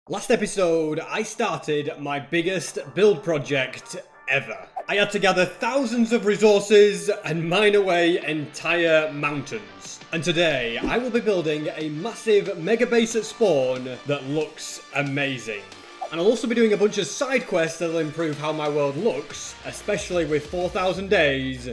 Last episode, I started my biggest build project ever. I had to gather thousands of resources and mine away entire mountains. And today, I will be building a massive Megabase at spawn that looks amazing. And I'll also be doing a bunch of side quests that'll improve how my world looks, especially with 4,000 days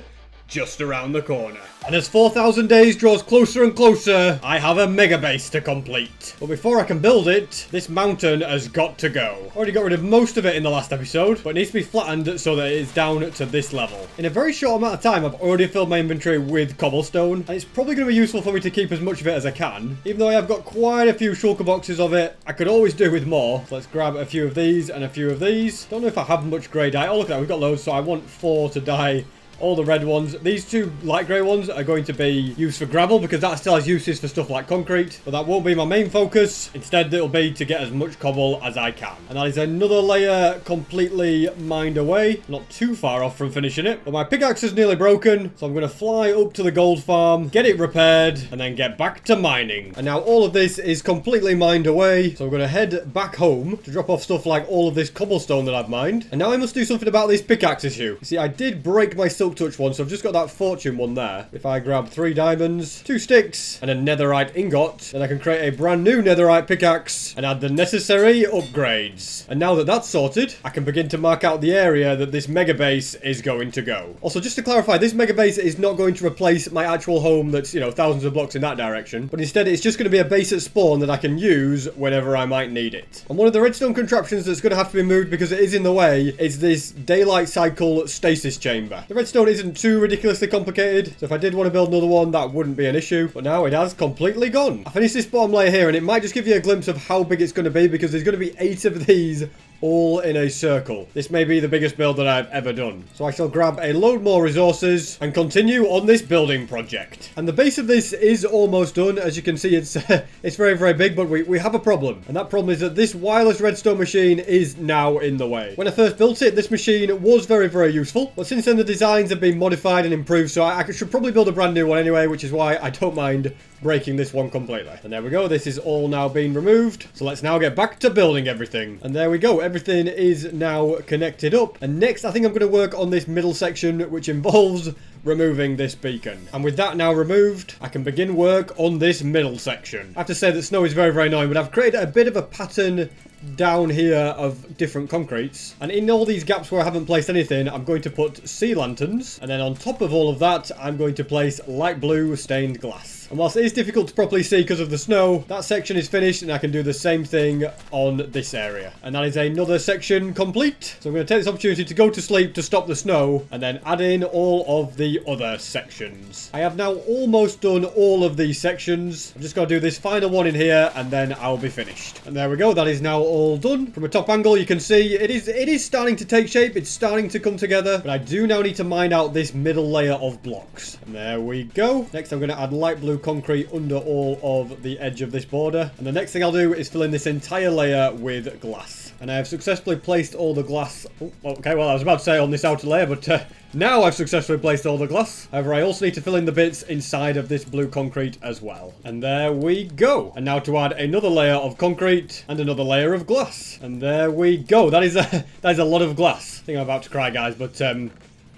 just around the corner. And as 4,000 days draws closer and closer, I have a Megabase to complete. But before I can build it, this mountain has got to go. Already got rid of most of it in the last episode, but it needs to be flattened so that it is down to this level. In a very short amount of time, I've already filled my inventory with cobblestone, and it's probably going to be useful for me to keep as much of it as I can. Even though I have got quite a few shulker boxes of it, I could always do with more. So let's grab a few of these and a few of these. Don't know if I have much grey dye. Oh, look at that, we've got loads, so I want 4 to dye all the red ones. These 2 light grey ones are going to be used for gravel because that still has uses for stuff like concrete. But that won't be my main focus. Instead, it'll be to get as much cobble as I can. And that is another layer completely mined away. Not too far off from finishing it. But my pickaxe is nearly broken. So I'm going to fly up to the gold farm, get it repaired, and then get back to mining. And now all of this is completely mined away. So I'm going to head back home to drop off stuff like all of this cobblestone that I've mined. And now I must do something about this pickaxe issue. You see, I did break my silk touch one, so I've just got that fortune one there. If I grab 3 diamonds, 2 sticks, and a netherite ingot, then I can create a brand new netherite pickaxe and add the necessary upgrades. And now that that's sorted, I can begin to mark out the area that this Megabase is going to go. Also, just to clarify, this Megabase is not going to replace my actual home that's, you know, thousands of blocks in that direction, but instead it's just going to be a base at spawn that I can use whenever I might need it. And one of the redstone contraptions that's going to have to be moved because it is in the way is this daylight cycle stasis chamber. The redstone isn't too ridiculously complicated, so if I did want to build another one, that wouldn't be an issue, but now it has completely gone. I finished this bottom layer here, and it might just give you a glimpse of how big it's going to be, because there's going to be 8 of these all in a circle. This may be the biggest build that I've ever done. So I shall grab a load more resources and continue on this building project. And the base of this is almost done. As you can see, it's it's very, very big, but we have a problem. And that problem is that this wireless redstone machine is now in the way. When I first built it, this machine was very, very useful. But since then, the designs have been modified and improved. So I should probably build a brand new one anyway, which is why I don't mind breaking this one completely. And there we go. This is all now being removed. So let's now get back to building everything. And there we go. Everything is now connected up. And next, I think I'm going to work on this middle section, which involves removing this beacon. And with that now removed, I can begin work on this middle section. I have to say that snow is very, very annoying, but I've created a bit of a pattern down here of different concretes, and in all these gaps where I haven't placed anything, I'm going to put sea lanterns, and then on top of all of that, I'm going to place light blue stained glass. And whilst it is difficult to properly see because of the snow, that section is finished, and I can do the same thing on this area. And that is another section complete. So I'm going to take this opportunity to go to sleep to stop the snow, and then add in all of the other sections. I have now almost done all of these sections. I'm just going to do this final one in here, and then I'll be finished. And there we go. That is now all done. From a top angle, you can see it is starting to take shape. It's starting to come together, but I do now need to mine out this middle layer of blocks. And there we go. Next, I'm going to add light blue concrete under all of the edge of this border. And the next thing I'll do is fill in this entire layer with glass. And I have successfully placed all the glass. Oh, okay, well, I was about to say on this outer layer, but now I've successfully placed all the glass. However, I also need to fill in the bits inside of this blue concrete as well. And there we go. And now to add another layer of concrete and another layer of glass. And there we go. That is a lot of glass. I think I'm about to cry, guys, but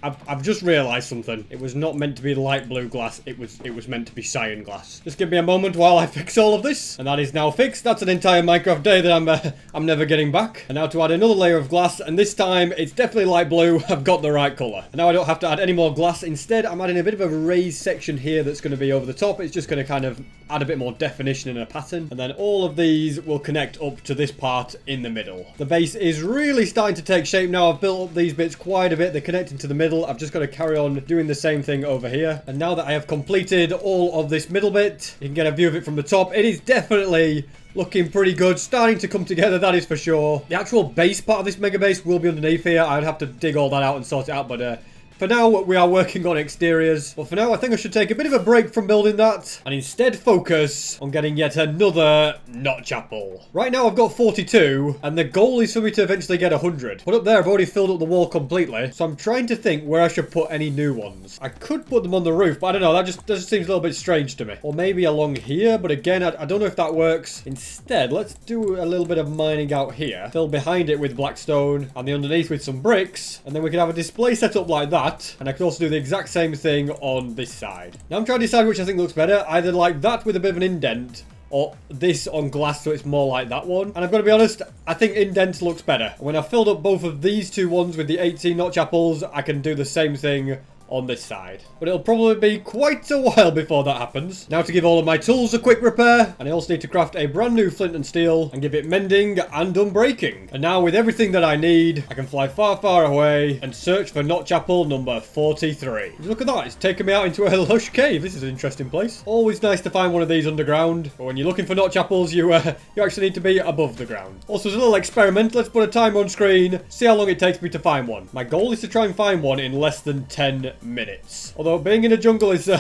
I've just realised something. It was not meant to be light blue glass. It was meant to be cyan glass. Just give me a moment while I fix all of this. And that is now fixed. That's an entire Minecraft day that I'm never getting back. And now to add another layer of glass. And this time, it's definitely light blue. I've got the right colour. And now I don't have to add any more glass. Instead, I'm adding a bit of a raised section here that's going to be over the top. It's just going to kind of add a bit more definition and a pattern. And then all of these will connect up to this part in the middle. The base is really starting to take shape now. I've built up these bits quite a bit. They're connecting to the middle. I've just got to carry on doing the same thing over here. And now that I have completed all of this middle bit, you can get a view of it from the top. It is definitely looking pretty good, starting to come together, that is for sure. The actual base part of this Megabase will be underneath here. I'd have to dig all that out and sort it out, but For now, we are working on exteriors. But for now, I think I should take a bit of a break from building that and instead focus on getting yet another notch apple. Right now, I've got 42, and the goal is for me to eventually get 100. But up there, I've already filled up the wall completely, so I'm trying to think where I should put any new ones. I could put them on the roof, but I don't know, that just seems a little bit strange to me. Or maybe along here, but again, I don't know if that works. Instead, let's do a little bit of mining out here. Fill behind it with blackstone, and the underneath with some bricks, and then we can have a display set up like that, and I can also do the exact same thing on this side. Now I'm trying to decide which I think looks better, either like that with a bit of an indent, or this on glass so it's more like that one. And I've got to be honest, I think indent looks better. When I've filled up both of these two ones with the 18 notch apples, I can do the same thing on this side. But it'll probably be quite a while before that happens. Now to give all of my tools a quick repair, and I also need to craft a brand new flint and steel and give it mending and unbreaking. And now with everything that I need, I can fly far, far away and search for notch apple number 43. Look at that, it's taken me out into a lush cave. This is an interesting place. Always nice to find one of these underground, but when you're looking for notch apples, you actually need to be above the ground. Also, as a little experiment, let's put a timer on screen, see how long it takes me to find one. My goal is to try and find one in less than 10 minutes. Although being in a jungle is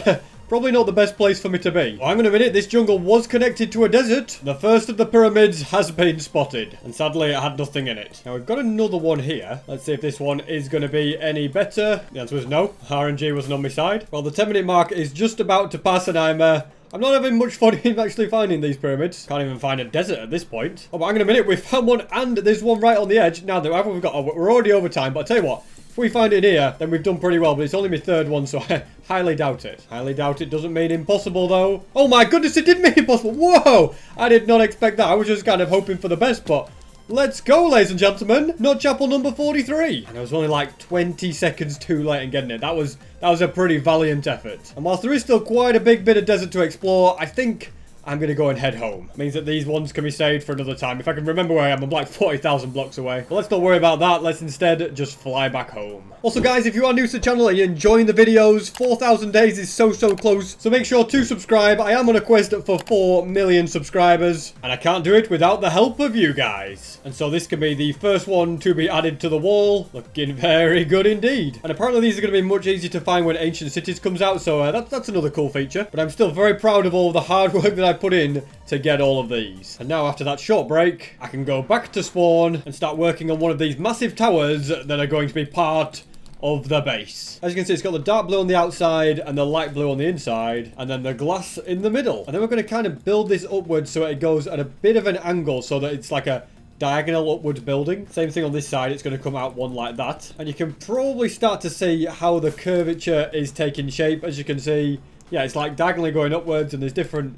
probably not the best place for me to be. Well, hang on a minute, this jungle was connected to a desert. The first of the pyramids has been spotted, and sadly it had nothing in it. Now we've got another one here. Let's see if this one is going to be any better. The answer was no. RNG wasn't on my side. Well, the 10-minute mark is just about to pass, and I'm not having much fun in actually finding these pyramids. Can't even find a desert at this point. Oh, but hang on a minute, we found one, and there's one right on the edge. Now, we've got, we're already over time, but I'll tell you what, if we find it here, then we've done pretty well, but it's only my third one, so I highly doubt it. Highly doubt it. Doesn't mean impossible, though. Oh my goodness, it did mean impossible. Whoa! I did not expect that. I was just kind of hoping for the best, but let's go, ladies and gentlemen. Notch apple number 43. And I was only like 20 seconds too late in getting it. That was a pretty valiant effort. And whilst there is still quite a big bit of desert to explore, I think I'm going to go and head home. Means that these ones can be saved for another time. If I can remember where I am, I'm like 40,000 blocks away. But let's not worry about that. Let's instead just fly back home. Also, guys, if you are new to the channel and you're enjoying the videos, 4,000 days is so close. So make sure to subscribe. I am on a quest for 4 million subscribers, and I can't do it without the help of you guys. And so this can be the first one to be added to the wall. Looking very good indeed. And apparently these are going to be much easier to find when Ancient Cities comes out. So that's another cool feature. But I'm still very proud of all the hard work that I put in to get all of these. And now after that short break, I can go back to spawn and start working on one of these massive towers that are going to be part of the base. As you can see, it's got the dark blue on the outside and the light blue on the inside, and then the glass in the middle. And then we're going to kind of build this upwards so it goes at a bit of an angle so that it's like a diagonal upwards building. Same thing on this side, it's going to come out one like that. And you can probably start to see how the curvature is taking shape. As you can see, yeah, it's like diagonally going upwards, and there's different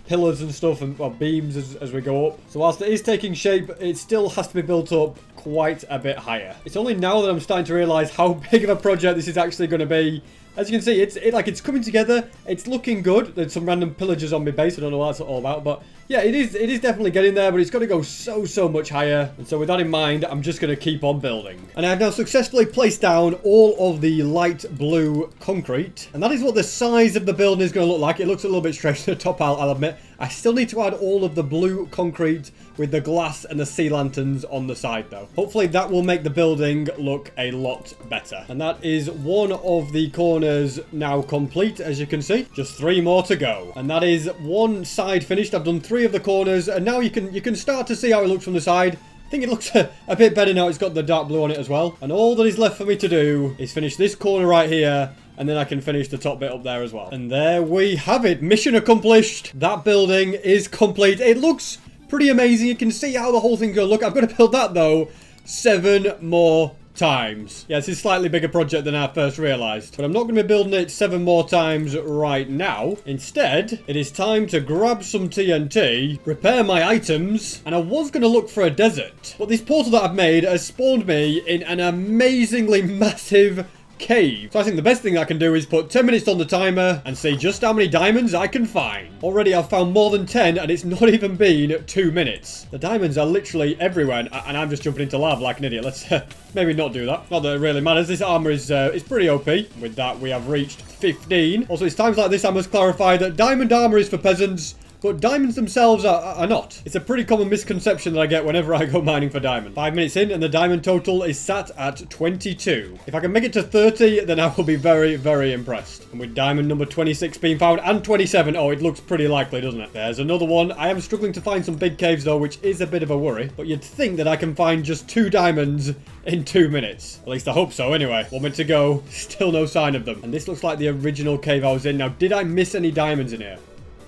pillars and stuff and beams as we go up. So whilst it is taking shape, it still has to be built up quite a bit higher. It's only now that I'm starting to realize how big of a project this is actually going to be. As you can see, it's coming together. It's looking good. There's some random pillagers on my base. I don't know what that's all about, but yeah, it is definitely getting there, but it's got to go so much higher. And so with that in mind, I'm just going to keep on building. And I've now successfully placed down all of the light blue concrete. And that is what the size of the building is going to look like. It looks a little bit strange to the top, I'll admit. I still need to add all of the blue concrete with the glass and the sea lanterns on the side, though. Hopefully that will make the building look a lot better. And that is one of the corners now complete, as you can see. Just 3 more to go. And that is one side finished. I've done 3 of the corners, and now you can start to see how it looks from the side. I think it looks a bit better now. It's got the dark blue on it as well. And all that is left for me to do is finish this corner right here, and then I can finish the top bit up there as well. And there we have it. Mission accomplished. That building is complete. It looks pretty amazing. You can see how the whole thing's going to look. I'm going to build that, though, 7 more times. Yeah, this is a slightly bigger project than I first realized, but I'm not going to be building it 7 more times right now. Instead, it is time to grab some TNT, repair my items, and I was going to look for a desert, but this portal that I've made has spawned me in an amazingly massive cave. So I think the best thing I can do is put 10 minutes on the timer and see just how many diamonds I can find. Already I've found more than 10, and it's not even been 2 minutes. The diamonds are literally everywhere, and I'm just jumping into lava like an idiot. Let's maybe not do that. Not that it really matters. This armor is pretty OP. With that, we have reached 15. Also, it's times like this I must clarify that diamond armor is for peasants, but diamonds themselves are not. It's a pretty common misconception that I get whenever I go mining for diamond. 5 minutes in and the diamond total is sat at 22. If I can make it to 30, then I will be very, very impressed. And with diamond number 26 being found and 27, oh, it looks pretty likely, doesn't it? There's another one. I am struggling to find some big caves though, which is a bit of a worry, but you'd think that I can find just 2 diamonds in 2 minutes. At least I hope so anyway. 1 minute to go, still no sign of them. And this looks like the original cave I was in. Now, did I miss any diamonds in here?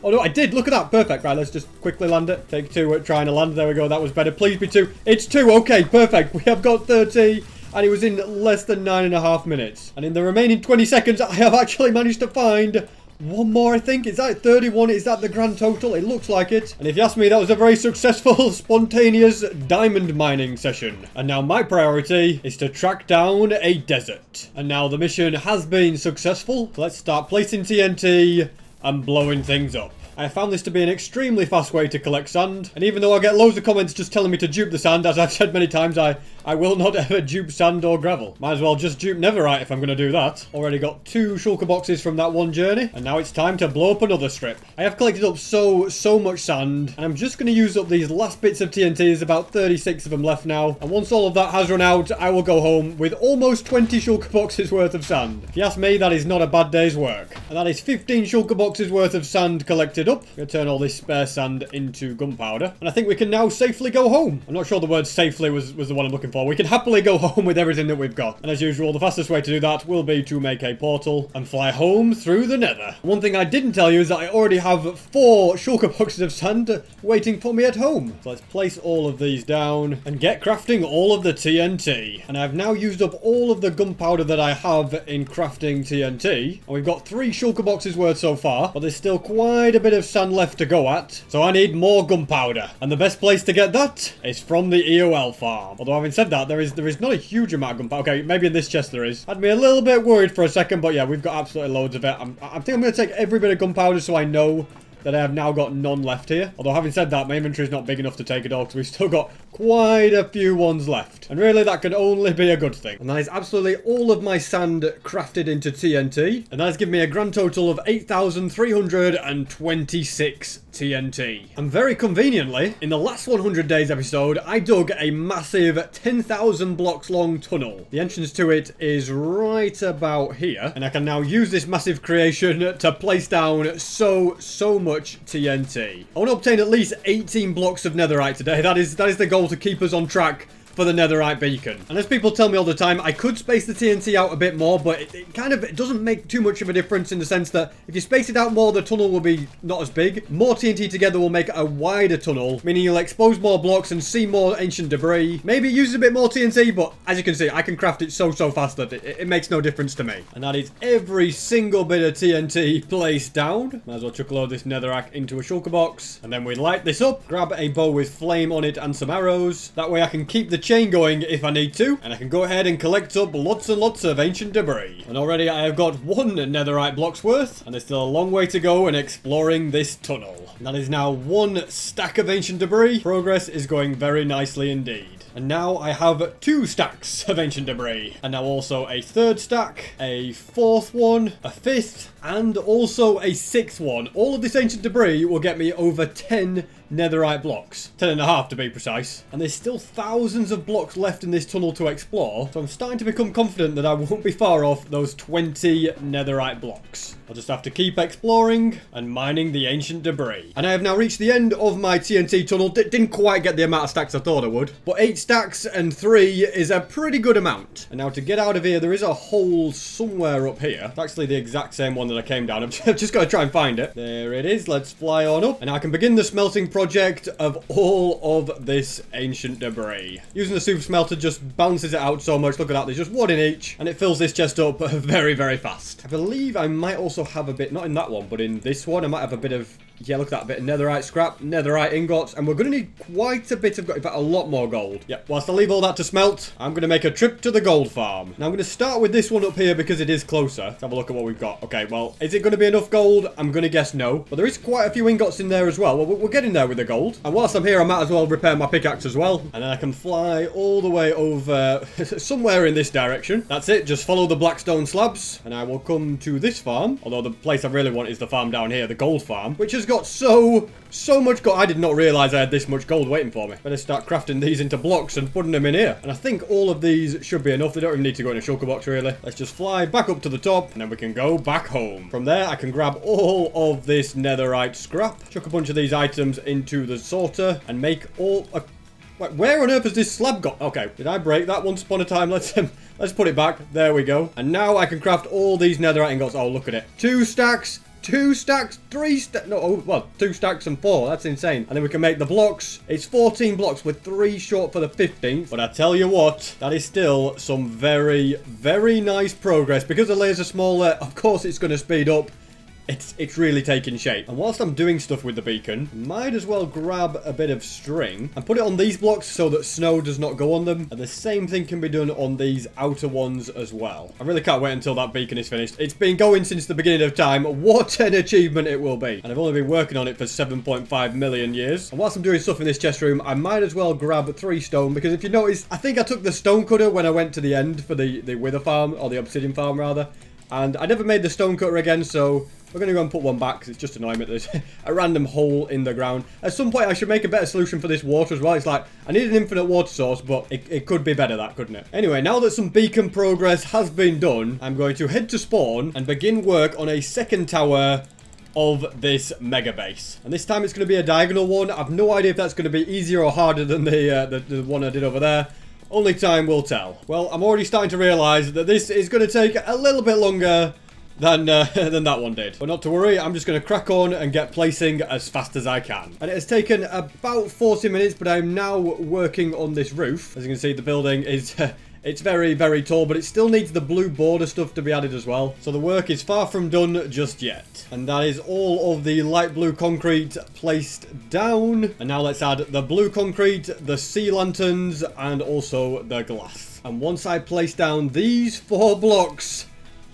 Oh no, I did. Look at that. Perfect. Right, let's just quickly land it. Take 2 at trying to land. There we go. That was better. Please be 2. It's 2. Okay, perfect. We have got 30. And it was in less than 9.5 minutes. And in the remaining 20 seconds, I have actually managed to find 1 more, I think. Is that 31? Is that the grand total? It looks like it. And if you ask me, that was a very successful, spontaneous diamond mining session. And now my priority is to track down a desert. And now the mission has been successful. So let's start placing TNT and blowing things up. I found this to be an extremely fast way to collect sand, and even though I get loads of comments just telling me to dupe the sand, as I've said many times, I will not ever dupe sand or gravel. Might as well just dupe netherite if I'm going to do that. Already got 2 shulker boxes from that one journey, and now it's time to blow up another strip. I have collected up so much sand, and I'm just going to use up these last bits of TNT. There's about 36 of them left now, and once all of that has run out, I will go home with almost 20 shulker boxes worth of sand. If you ask me, that is not a bad day's work. And that is 15 shulker boxes worth of sand collected up. I'm going to turn all this spare sand into gunpowder, and I think we can now safely go home. I'm not sure the word safely was the one I'm looking for. We can happily go home with everything that we've got. And as usual, the fastest way to do that will be to make a portal and fly home through the nether. One thing I didn't tell you is that I already have 4 shulker boxes of sand waiting for me at home. So let's place all of these down and get crafting all of the TNT. And I've now used up all of the gunpowder that I have in crafting TNT. And we've got 3 shulker boxes worth so far, but there's still quite a bit of sand left to go at. So I need more gunpowder. And the best place to get that is from the EOL farm. Although having said that, there is not a huge amount of gunpowder. Okay, maybe in this chest there is. Had me a little bit worried for a second, but yeah, we've got absolutely loads of it. I think I'm going to take every bit of gunpowder so I know that I have now got none left here. Although having said that, my inventory is not big enough to take it all because we've still got quite a few ones left. And really, that can only be a good thing. And that is absolutely all of my sand crafted into TNT. And that has given me a grand total of 8,326 TNT. And very conveniently, in the last 100 days episode, I dug a massive 10,000 blocks long tunnel. The entrance to it is right about here. And I can now use this massive creation to place down so much TNT. I want to obtain at least 18 blocks of netherite today. That is the goal to keep us on track for the netherite beacon. And as people tell me all the time, I could space the TNT out a bit more, but it doesn't make too much of a difference in the sense that if you space it out more, the tunnel will be not as big. More TNT together will make a wider tunnel, meaning you'll expose more blocks and see more ancient debris. Maybe it uses a bit more TNT, but as you can see, I can craft it so fast that it makes no difference to me. And that is every single bit of TNT placed down. Might as well chuck a load of this netherrack into a shulker box. And then we light this up, grab a bow with flame on it and some arrows. That way I can keep the chain going if I need to, and I can go ahead and collect up lots and lots of ancient debris. And already I have got 1 netherite block's worth, and there's still a long way to go in exploring this tunnel. And that is now 1 stack of ancient debris. Progress is going very nicely indeed. And now I have 2 stacks of ancient debris. And now also a 3rd stack, a 4th one, a 5th, and also a 6th one. All of this ancient debris will get me over 10 netherite blocks. 10.5 to be precise. And there's still thousands of blocks left in this tunnel to explore. So I'm starting to become confident that I won't be far off those 20 netherite blocks. I'll just have to keep exploring and mining the ancient debris. And I have now reached the end of my TNT tunnel. Didn't quite get the amount of stacks I thought I would. But 8 stacks and 3 is a pretty good amount. And now to get out of here, there is a hole somewhere up here. It's actually the exact same one that I came down. I've just got to try and find it. There it is. Let's fly on up. And I can begin the smelting project of all of this ancient debris. Using the super smelter just bounces it out so much. Look at that. There's just 1 in each. And it fills this chest up very fast. I believe I might also have a bit, not in that one, but in this one, I might have a bit of, yeah, look at that, a bit of netherite scrap, netherite ingots, and we're going to need quite a bit of, in fact, a lot more gold. Yep, whilst I leave all that to smelt, I'm going to make a trip to the gold farm. Now, I'm going to start with this one up here because it is closer. Let's have a look at what we've got. Okay, well, is it going to be enough gold? I'm going to guess no, but there is quite a few ingots in there as well. Well, we're getting there with the gold. And whilst I'm here, I might as well repair my pickaxe as well. And then I can fly all the way over somewhere in this direction. That's it, just follow the blackstone slabs, and I will come to this farm. Although the place I really want is the farm down here, the gold farm, which has got so much gold. I did not realize I had this much gold waiting for me. Better start crafting these into blocks and putting them in here. And I think all of these should be enough. They don't even need to go in a shulker box, really. Let's just fly back up to the top, and then we can go back home. From there, I can grab all of this netherite scrap, chuck a bunch of these items into the sorter, and make all... Wait, where on earth has this slab got? Okay, did I break that once upon a time? Let's put it back. There we go. And now I can craft all these netherite ingots. Oh, look at it. 2 stacks. 2 stacks, 3 stacks, no, oh, well, 2 stacks and 4, that's insane. And then we can make the blocks. It's 14 blocks with 3 short for the 15th. But I tell you what, that is still some very, very nice progress. Because the layers are smaller, of course it's going to speed up. It's really taking shape. And whilst I'm doing stuff with the beacon, might as well grab a bit of string and put it on these blocks so that snow does not go on them. And the same thing can be done on these outer ones as well. I really can't wait until that beacon is finished. It's been going since the beginning of time. What an achievement it will be. And I've only been working on it for 7.5 million years. And whilst I'm doing stuff in this chest room, I might as well grab 3 stone. Because if you notice, I think I took the stone cutter when I went to the end for the wither farm, or the obsidian farm rather. And I never made the stone cutter again, so... we're going to go and put one back because it's just annoying that there's a random hole in the ground. At some point, I should make a better solution for this water as well. It's like, I need an infinite water source, but it could be better, that, couldn't it? Anyway, now that some beacon progress has been done, I'm going to head to spawn and begin work on a second tower of this mega base. And this time it's going to be a diagonal one. I've no idea if that's going to be easier or harder than the one I did over there. Only time will tell. Well, I'm already starting to realise that this is going to take a little bit longer than that one did. But not to worry, I'm just going to crack on and get placing as fast as I can. And it has taken about 40 minutes, but I'm now working on this roof. As you can see, the building is... it's very, very tall, but it still needs the blue border stuff to be added as well. So the work is far from done just yet. And that is all of the light blue concrete placed down. And now let's add the blue concrete, the sea lanterns, and also the glass. And once I place down these 4 blocks...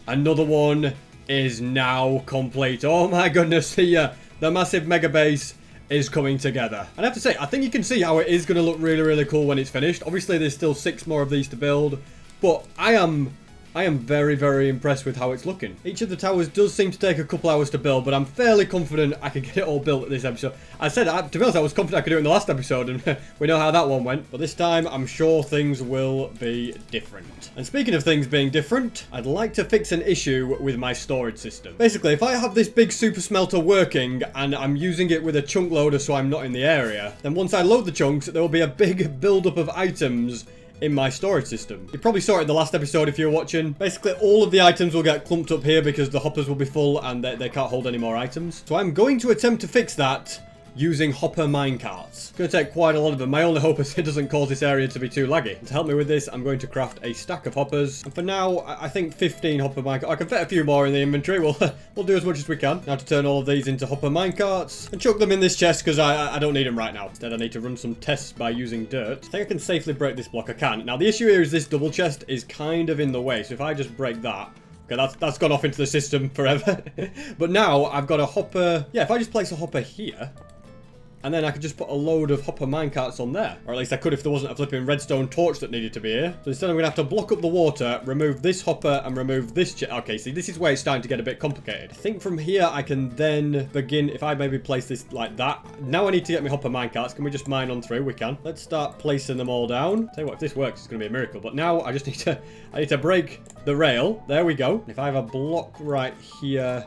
another one is now complete. Oh my goodness, the massive mega base is coming together. And I have to say, I think you can see how it is going to look really, really cool when it's finished. Obviously, there's still 6 more of these to build, but I am very, very impressed with how it's looking. Each of the towers does seem to take a couple hours to build, but I'm fairly confident I can get it all built at this episode. I said, to be honest, I was confident I could do it in the last episode, and we know how that one went. But this time, I'm sure things will be different. And speaking of things being different, I'd like to fix an issue with my storage system. Basically, if I have this big super smelter working, and I'm using it with a chunk loader so I'm not in the area, then once I load the chunks, there will be a big build-up of items in my storage system. You probably saw it in the last episode if you're watching. Basically, all of the items will get clumped up here because the hoppers will be full and they can't hold any more items. So I'm going to attempt to fix that using hopper minecarts. It's going to take quite a lot of them. My only hope is it doesn't cause this area to be too laggy. And to help me with this, I'm going to craft a stack of hoppers. And for now, I think 15 hopper minecarts. I can fit a few more in the inventory. We'll do as much as we can. Now to turn all of these into hopper minecarts and chuck them in this chest because I don't need them right now. Instead, I need to run some tests by using dirt. I think I can safely break this block. I can. Now, the issue here is this double chest is kind of in the way. So if I just break that... okay, that's gone off into the system forever. But now, I've got a hopper... yeah, if I just place a hopper here... and then I could just put a load of hopper minecarts on there. Or at least I could if there wasn't a flipping redstone torch that needed to be here. So instead I'm going to have to block up the water, remove this hopper, and remove this okay, see, this is where it's starting to get a bit complicated. I think from here I can then begin, if I maybe place this like that. Now I need to get my hopper minecarts. Can we just mine on through? We can. Let's start placing them all down. Tell you what, if this works, it's going to be a miracle. But now I just need to break the rail. There we go. If I have a block right here...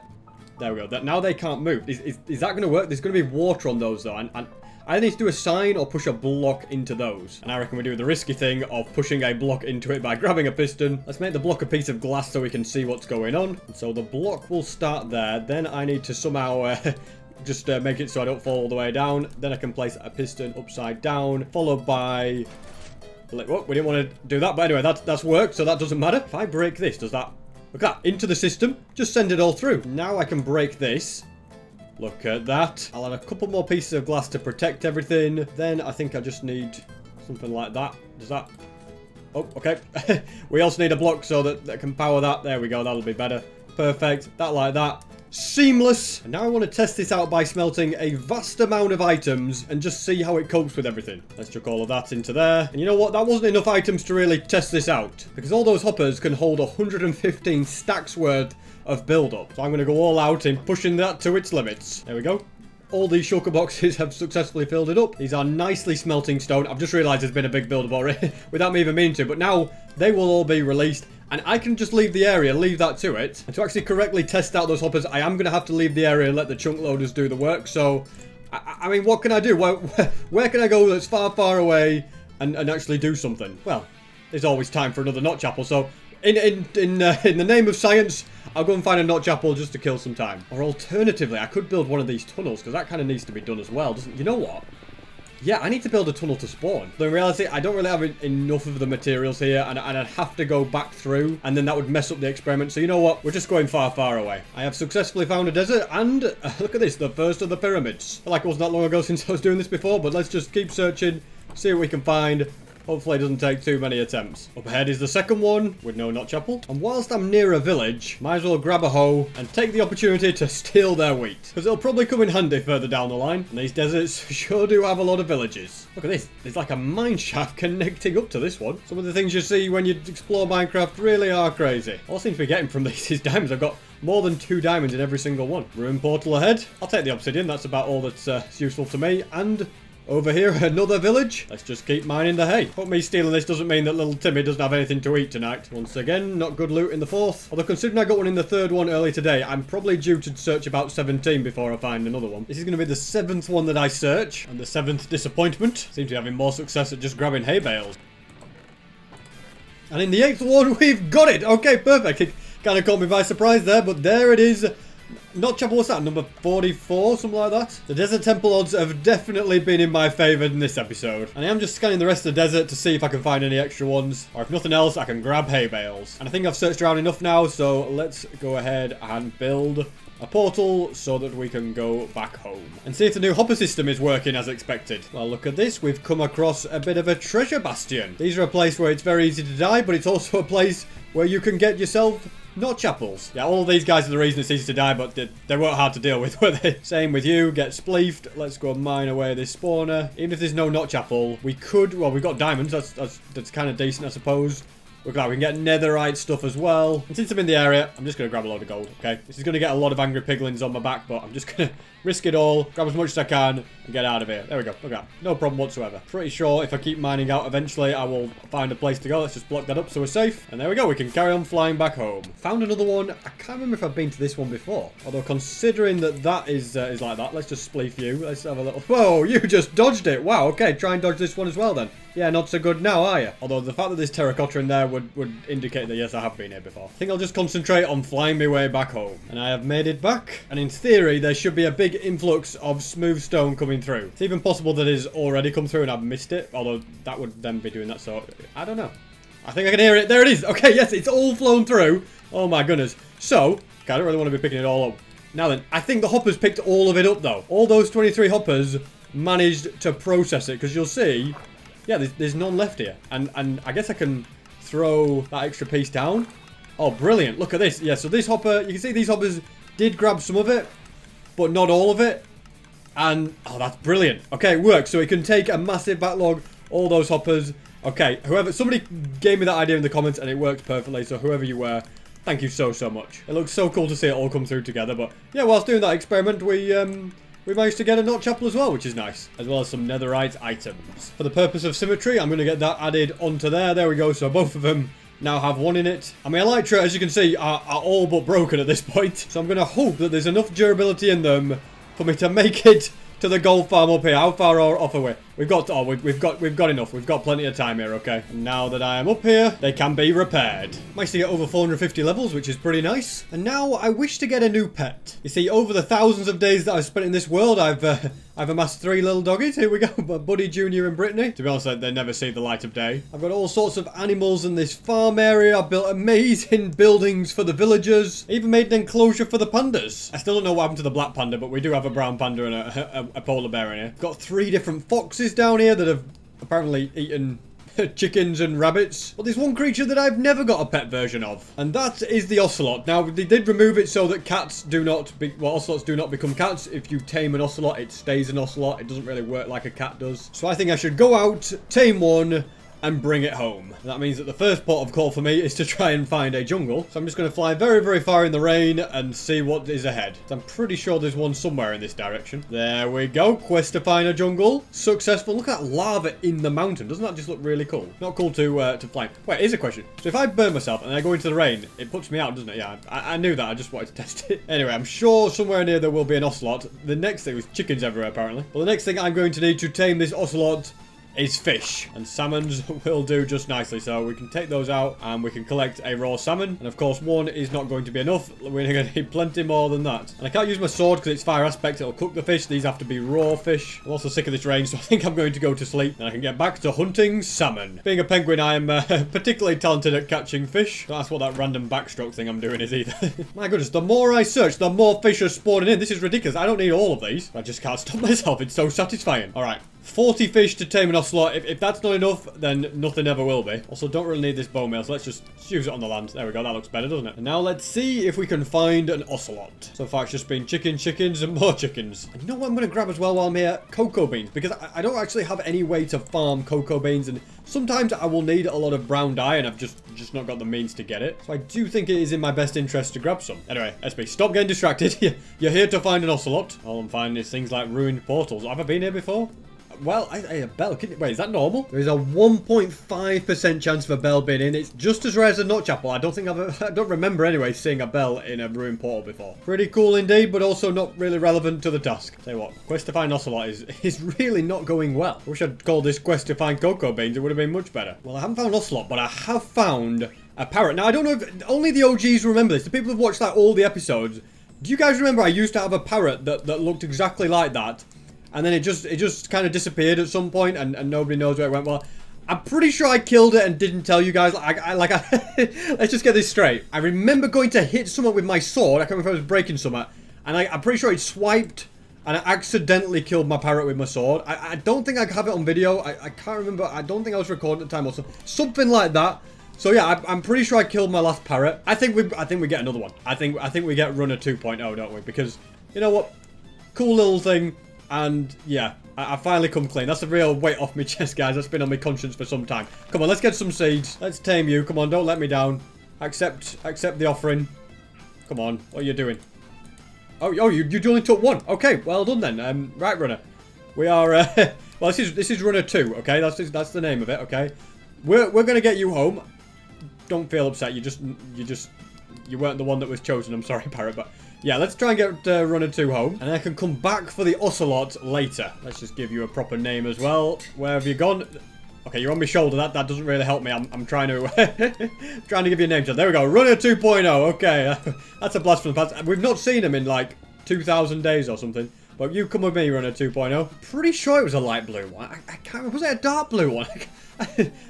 there we go. Now they can't move. Is that going to work? There's going to be water on those, though. And I need to do a sign or push a block into those. And I reckon we do the risky thing of pushing a block into it by grabbing a piston. Let's make the block a piece of glass so we can see what's going on. And so the block will start there. Then I need to somehow... just make it so I don't fall all the way down. Then I can place a piston upside down, followed by... whoa, we didn't want to do that. But anyway, that's worked, so that doesn't matter. If I break this, does that... look at that, into the system. Just send it all through. Now I can break this. Look at that. I'll add a couple more pieces of glass to protect everything. Then I think I just need something like that. Does that... oh, okay. We also need a block so that can power that. There we go, that'll be better. Perfect. That like that. Seamless. And now I want to test this out by smelting a vast amount of items and just see how it copes with everything. Let's chuck all of that into there. And you know what? That wasn't enough items to really test this out, because all those hoppers can hold 115 stacks worth of build-up. So I'm going to go all out in pushing that to its limits. There we go. all these shulker boxes have successfully filled it up. These are nicely smelting stone. I've just realised there's been a big build-up already without me even meaning to, but now they will all be released. And I can just leave the area, leave that to it. And to actually correctly test out those hoppers, I am going to have to leave the area and let the chunk loaders do the work. So, I mean, what can I do? Where can I go that's far, far away and actually do something? Well, there's always time for another notch apple. So, in the name of science, I'll go and find a notch apple just to kill some time. Or alternatively, I could build one of these tunnels, because that kind of needs to be done as well, doesn't it? You know what? Yeah, I need to build a tunnel to spawn. Though in reality, I don't really have enough of the materials here, and I'd have to go back through, and then that would mess up the experiment. So you know what? We're just going far, far away. I have successfully found a desert, and look at this, the first of the pyramids. I feel like it wasn't that long ago since I was doing this before, but let's just keep searching, see what we can find. Hopefully it doesn't take too many attempts. Up ahead is the second one with no notch apple. And whilst I'm near a village, might as well grab a hoe and take the opportunity to steal their wheat. Because it'll probably come in handy further down the line. And these deserts sure do have a lot of villages. Look at this. There's like a mine shaft connecting up to this one. Some of the things you see when you explore Minecraft really are crazy. All I seem to be getting from these is diamonds. I've got more than 2 diamonds in every single one. Ruin portal ahead. I'll take the obsidian. That's about all that's useful to me. And over here, another village. Let's just keep mining the hay. Hope me stealing this doesn't mean that little Timmy doesn't have anything to eat tonight. Once again, not good loot in the 4th. Although considering I got one in the 3rd one early today, I'm probably due to search about 17 before I find another one. This is going to be the 7th one that I search. And the 7th disappointment. Seem to be having more success at just grabbing hay bales. And in the 8th one, we've got it. Okay, perfect. It kind of caught me by surprise there, but there it is. Notch apple, what's that? Number 44, something like that? The desert temple odds have definitely been in my favour in this episode. And I am just scanning the rest of the desert to see if I can find any extra ones. Or if nothing else, I can grab hay bales. And I think I've searched around enough now, so let's go ahead and build a portal so that we can go back home. And see if the new hopper system is working as expected. Well, look at this. We've come across a bit of a treasure bastion. These are a place where it's very easy to die, but it's also a place where you can get yourself notch apples. Yeah, all of these guys are the reason it's easy to die, but they weren't hard to deal with, were they? Same with you. Get spleefed. Let's go mine away this spawner. Even if there's no notch apple, we could... Well, we've got diamonds. That's kind of decent, I suppose. Look at that. We can get netherite stuff as well. And since I'm in the area, I'm just going to grab a load of gold, okay? This is going to get a lot of angry piglins on my back, but I'm just going to risk it all, grab as much as I can, and get out of here. There we go. Look at that. No problem whatsoever. Pretty sure if I keep mining out, eventually I will find a place to go. Let's just block that up so we're safe. And there we go. We can carry on flying back home. Found another one. I can't remember if I've been to this one before. Although considering that that is like that, let's just spleef you. Let's have a little... Whoa, you just dodged it. Wow, okay. Try and dodge this one as well then. Yeah, not so good now, are you? Although the fact that there's terracotta in there would indicate that yes, I have been here before. I think I'll just concentrate on flying my way back home. And I have made it back. And in theory, there should be a big influx of smooth stone coming through. It's even possible that it has already come through and I've missed it. Although that would then be doing that, so I don't know. I think I can hear it. There it is. Okay, yes, it's all flown through. Oh my goodness. So, okay, I don't really want to be picking it all up. Now then, I think the hoppers picked all of it up though. All those 23 hoppers managed to process it, because you'll see... Yeah, there's none left here. And I guess I can throw that extra piece down. Oh, brilliant. Look at this. Yeah, so this hopper, you can see these hoppers did grab some of it, but not all of it. And, oh, that's brilliant. Okay, it works. So it can take a massive backlog, all those hoppers. Okay, somebody gave me that idea in the comments and it worked perfectly. So whoever you were, thank you so, so much. It looks so cool to see it all come through together. But yeah, whilst doing that experiment, we managed to get a notch apple as well, which is nice. As well as some netherite items. For the purpose of symmetry, I'm going to get that added onto there. There we go. So both of them now have one in it. And my elytra, as you can see, are all but broken at this point. So I'm going to hope that there's enough durability in them for me to make it to the gold farm up here. How far off are we? We've got enough. We've got plenty of time here, okay? And now that I am up here, they can be repaired. Managed to get over 450 levels, which is pretty nice. And now I wish to get a new pet. You see, over the thousands of days that I've spent in this world, I've amassed 3 little doggies. Here we go. Buddy, Junior, and Brittany. To be honest, they never see the light of day. I've got all sorts of animals in this farm area. I've built amazing buildings for the villagers. I even made an enclosure for the pandas. I still don't know what happened to the black panda, but we do have a brown panda and a polar bear in here. Got 3 different foxes down here that have apparently eaten chickens and rabbits. But there's one creature that I've never got a pet version of, and that is the Ocelot. Now, they did remove it so that ocelots do not become cats. If you tame an Ocelot, it stays an Ocelot. It doesn't really work like a cat does. So I think I should go out, tame one, and bring it home. That means that the first port of call for me is to try and find a jungle. So I'm just going to fly very, very far in the rain and see what is ahead. I'm pretty sure there's one somewhere in this direction. There we go. Quest to find a jungle. Successful. Look at that lava in the mountain. Doesn't that just look really cool? Not cool to fly. Wait, here's a question. So if I burn myself and I go into the rain, it puts me out, doesn't it? Yeah, I knew that. I just wanted to test it. Anyway, I'm sure somewhere near there will be an Ocelot. The next thing was chickens everywhere, apparently. Well, the next thing I'm going to need to tame this Ocelot is fish, and salmons will do just nicely. So we can take those out and we can collect a raw salmon, and of course one is not going to be enough. We're going to need plenty more than that, and I can't use my sword because it's fire aspect. It'll cook the fish. These have to be raw fish. I'm also sick of this rain, so I think I'm going to go to sleep and I can get back to hunting salmon. Being a penguin, I am particularly talented at catching fish. Don't ask what that random backstroke thing I'm doing is either. My goodness, the more I search, the more fish are spawning in. This is ridiculous. I don't need all of these. I just can't stop myself. It's so satisfying. All right, 40 fish to tame an Ocelot. If that's not enough, then nothing ever will be. Also, don't really need this bone meal, so let's just use it on the land. There we go. That looks better, doesn't it? And now let's see if we can find an Ocelot. So far, it's just been chickens, and more chickens. And you know what I'm going to grab as well while I'm here? Cocoa beans, because I don't actually have any way to farm cocoa beans, and sometimes I will need a lot of brown dye, and I've just not got the means to get it. So I do think it is in my best interest to grab some. Anyway, SB, stop getting distracted. You're here to find an Ocelot. All I'm finding is things like ruined portals. Have I been here before? Well, a bell. Wait, is that normal? There is a 1.5% chance of a bell being in. It's just as rare as a notch apple. I don't remember anyway seeing a bell in a ruined portal before. Pretty cool indeed, but also not really relevant to the task. Tell you what, quest to find Ocelot is really not going well. I wish I'd called this quest to find cocoa beans. It would have been much better. Well, I haven't found Ocelot, but I have found a parrot. Now, I don't know if only the OGs remember this. The people who've watched like all the episodes. Do you guys remember I used to have a parrot that looked exactly like that? And then it just kind of disappeared at some point, and nobody knows where it went. Well, I'm pretty sure I killed it and didn't tell you guys. Let's just get this straight. I remember going to hit someone with my sword. I can't remember if I was breaking something. And I'm pretty sure it swiped, and I accidentally killed my parrot with my sword. I don't think I have it on video. I can't remember. I don't think I was recording at the time or something like that. So yeah, I'm pretty sure I killed my last parrot. I think we get another one. I think we get runner 2.0, don't we? Because you know what? Cool little thing. And yeah, I finally come clean. That's a real weight off my chest, guys. That's been on my conscience for some time. Come on, let's get some seeds. Let's tame you. Come on, don't let me down. Accept the offering. Come on, what are you doing? Oh, you only took one. Okay, well done then. Right, runner. We are. Well, this is runner 2. Okay, that's the name of it. Okay, we're gonna get you home. Don't feel upset. You weren't the one that was chosen. I'm sorry, Parrot, but. Yeah, let's try and get runner 2 home. And I can come back for the Ocelot later. Let's just give you a proper name as well. Where have you gone? Okay, you're on my shoulder. That doesn't really help me. I'm trying to trying to give you a name. There we go. Runner 2.0. Okay, that's a blast from the past. We've not seen him in like 2,000 days or something. But you come with me, runner 2.0. Pretty sure it was a light blue one. I can't remember. Was it a dark blue one?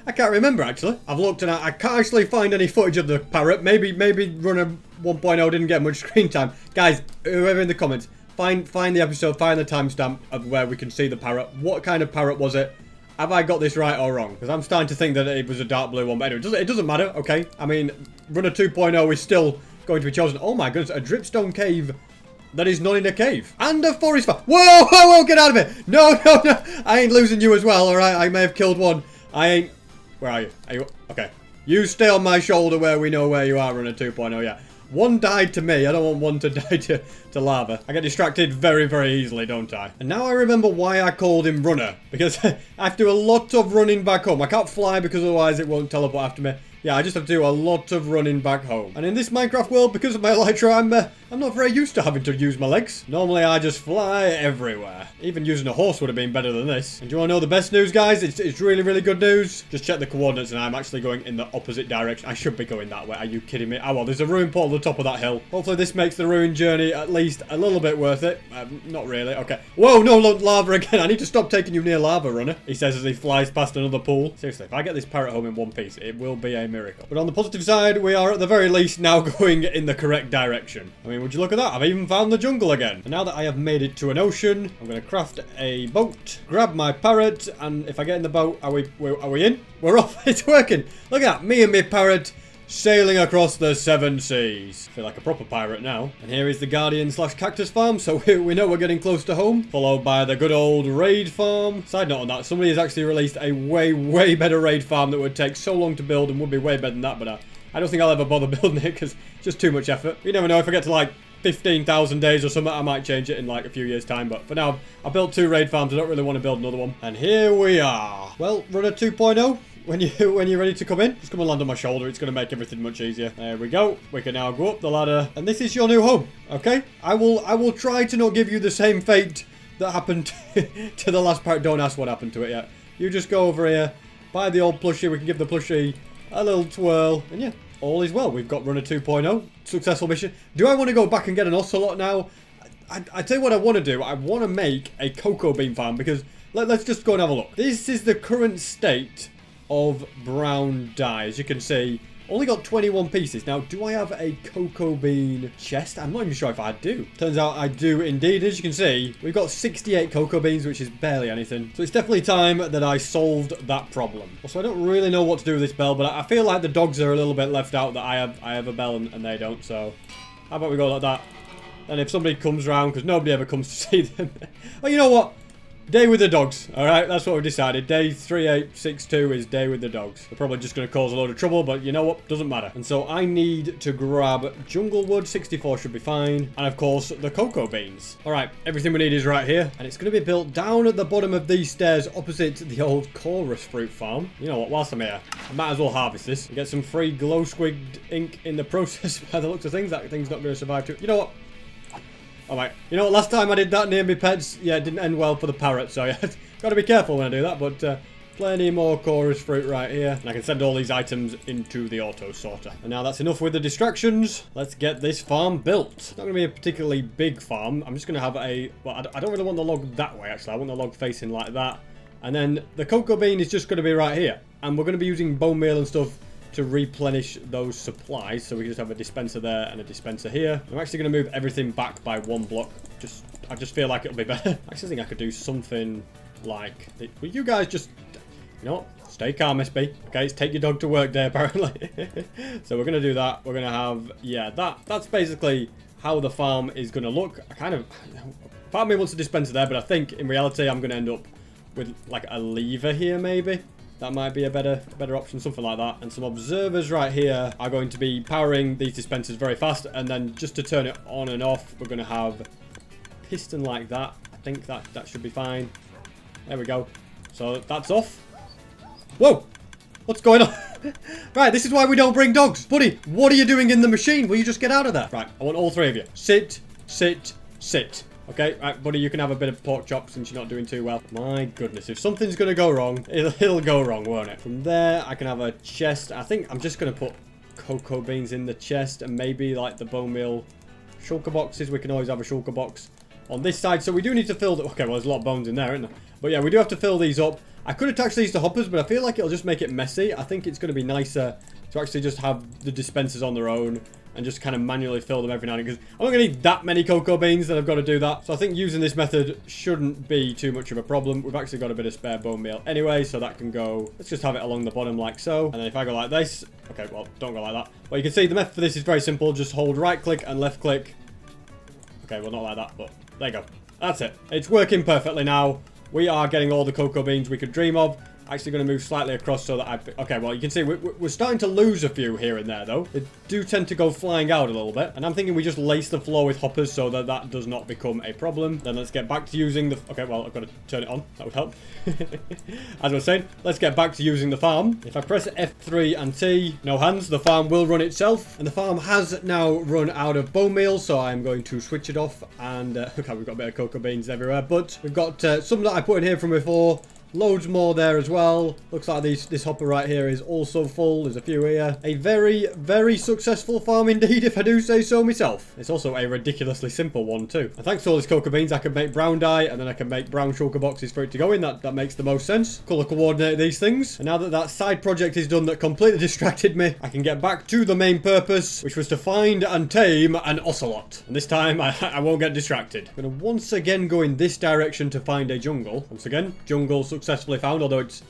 I can't remember, actually. I've looked and I can't actually find any footage of the parrot. Maybe runner 1.0 didn't get much screen time. Guys, whoever in the comments, find the episode, find the timestamp of where we can see the parrot. What kind of parrot was it? Have I got this right or wrong? Because I'm starting to think that it was a dark blue one. But anyway, it doesn't matter, okay? I mean, runner 2.0 is still going to be chosen. Oh my goodness, a dripstone cave. That is not in a cave. And a forest fire. Whoa, get out of it. No. I ain't losing you as well, alright? I may have killed one. I ain't... Where are you? Are you... Okay. You stay on my shoulder where we know where you are, runner 2.0, yeah. One died to me. I don't want one to die to lava. I get distracted very, very easily, don't I? And now I remember why I called him runner. Because I have to do a lot of running back home. I can't fly because otherwise it won't teleport after me. Yeah, I just have to do a lot of running back home. And in this Minecraft world, because of my elytra, I'm not very used to having to use my legs. Normally, I just fly everywhere. Even using a horse would have been better than this. And do you want to know the best news, guys? It's really, really good news. Just check the coordinates, and I'm actually going in the opposite direction. I should be going that way. Are you kidding me? Oh, well, there's a ruined portal at the top of that hill. Hopefully, this makes the ruined journey at least a little bit worth it. Not really. Okay. Whoa, no, lava again. I need to stop taking you near lava, runner. He says as he flies past another pool. Seriously, if I get this parrot home in one piece, it will be a miracle. But on the positive side, we are at the very least now going in the correct direction. I mean, would you look at that? I've even found the jungle again. And now that I have made it to an ocean, I'm going to craft a boat, grab my parrot, and if I get in the boat, are we in? We're off. It's working. Look at that. Me and my parrot sailing across the 7 seas. I feel like a proper pirate now. And here is the Guardian / Cactus farm, so we know we're getting close to home. Followed by the good old raid farm. Side note on that, somebody has actually released a way better raid farm that would take so long to build and would be way better than that, but I don't think I'll ever bother building it because it's just too much effort. You never know, if I get to like 15,000 days or something, I might change it in like a few years time, but for now, I built 2 raid farms. I don't really want to build another one. And here we are. Well, runner 2.0. When you're ready to come in, just come and land on my shoulder. It's going to make everything much easier. There we go. We can now go up the ladder. And this is your new home, okay? I will try to not give you the same fate that happened to the last part. Don't ask what happened to it yet. You just go over here, buy the old plushie. We can give the plushie a little twirl. And yeah, all is well. We've got runner 2.0. Successful mission. Do I want to go back and get an Ocelot now? I tell you what I want to do. I want to make a cocoa bean farm because let's just go and have a look. This is the current state of brown dye. As you can see, only got 21 pieces. Now, do I have a cocoa bean chest? I'm not even sure if I do. Turns out I do indeed. As you can see, we've got 68 cocoa beans, which is barely anything. So it's definitely time that I solved that problem. Also, I don't really know what to do with this bell, but I feel like the dogs are a little bit left out, that I have a bell and they don't. So how about we go like that? And if somebody comes around, because nobody ever comes to see them. Oh, you know what? Day with the dogs. Alright, that's what we decided. Day 3862 is day with the dogs. They're probably just going to cause a load of trouble, but you know what? Doesn't matter. And so I need to grab jungle wood. 64 should be fine. And of course, the cocoa beans. Alright, everything we need is right here. And it's going to be built down at the bottom of these stairs opposite the old chorus fruit farm. You know what? Whilst I'm here, I might as well harvest this. Get some free glow squigged ink in the process. By the looks of things, that thing's not going to survive too. You know what? Alright, you know what, last time I did that near my pets, yeah, it didn't end well for the parrot, so yeah, got to be careful when I do that, but plenty more chorus fruit right here. And I can send all these items into the auto sorter. And now that's enough with the distractions. Let's get this farm built. It's not going to be a particularly big farm. I'm just going to have a, well, I don't really want the log that way, actually. I want the log facing like that. And then the cocoa bean is just going to be right here. And we're going to be using bone meal and stuff to replenish those supplies. So we can just have a dispenser there and a dispenser here. I'm actually going to move everything back by 1 block. I just feel like it'll be better. I actually think I could do something like, will you guys just, you know what? Stay calm, Miss B. Okay, it's take your dog to work day, apparently. So we're going to do that. We're going to have, yeah, that's basically how the farm is going to look. Part of me wants a dispenser there, but I think in reality I'm going to end up with like a lever here, maybe. That might be a better option, something like that. And some observers right here are going to be powering these dispensers very fast. And then just to turn it on and off, we're going to have a piston like that. I think that should be fine. There we go. So that's off. Whoa! What's going on? Right, this is why we don't bring dogs. Buddy, what are you doing in the machine? Will you just get out of there? Right, I want all 3 of you. Sit, sit, sit. Okay, right, buddy, you can have a bit of pork chop since you're not doing too well. My goodness, if something's going to go wrong, it'll go wrong, won't it? From there, I can have a chest. I think I'm just going to put cocoa beans in the chest and maybe like the bone meal shulker boxes. We can always have a shulker box on this side. So we do need to fill the... Okay, well, there's a lot of bones in there, isn't there? But yeah, we do have to fill these up. I could attach these to hoppers, but I feel like it'll just make it messy. I think it's going to be nicer to actually just have the dispensers on their own and just kind of manually fill them every now and then, because I'm not going to need that many cocoa beans that I've got to do that. So I think using this method shouldn't be too much of a problem. We've actually got a bit of spare bone meal anyway, so that can go... Let's just have it along the bottom like so. And then if I go like this... Okay, well, don't go like that. But you can see the method for this is very simple. Just hold right click and left click. Okay, well, not like that, but there you go. That's it. It's working perfectly now. We are getting all the cocoa beans we could dream of. Actually going to move slightly across so that okay, well, you can see we're starting to lose a few here and there, though. They do tend to go flying out a little bit. And I'm thinking we just lace the floor with hoppers so that that does not become a problem. Then let's get back to using the... Okay, well, I've got to turn it on. That would help. As I was saying, let's get back to using the farm. If I press F3 and T, no hands, the farm will run itself. And the farm has now run out of bone meal, so I'm going to switch it off. And, okay, we've got a bit of cocoa beans everywhere. But we've got some that I put in here from before. Loads more there as well. Looks like this hopper right here is also full. There's a few here. A very, very successful farm indeed, if I do say so myself. It's also a ridiculously simple one too. And thanks to all these cocoa beans, I can make brown dye, and then I can make brown shulker boxes for it to go in. That makes the most sense. Colour coordinate these things. And now that side project is done that completely distracted me, I can get back to the main purpose, which was to find and tame an Ocelot. And this time, I won't get distracted. I'm going to once again go in this direction to find a jungle. Once again, jungle successfully found, although it's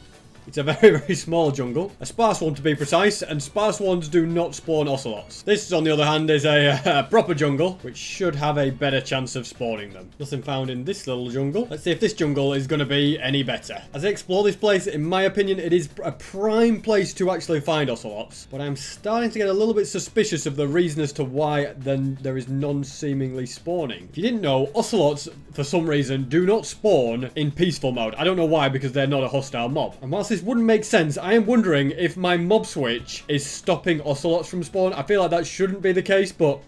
It's a very, very small jungle. A sparse one to be precise, and sparse ones do not spawn ocelots. This, on the other hand, is a proper jungle, which should have a better chance of spawning them. Nothing found in this little jungle. Let's see if this jungle is going to be any better. As I explore this place, in my opinion, it is a prime place to actually find ocelots, but I'm starting to get a little bit suspicious of the reason as to why then there is none seemingly spawning. If you didn't know, ocelots, for some reason, do not spawn in peaceful mode. I don't know why, because they're not a hostile mob. And whilst this wouldn't make sense, I am wondering if my mob switch is stopping ocelots from spawn. I feel like that shouldn't be the case, but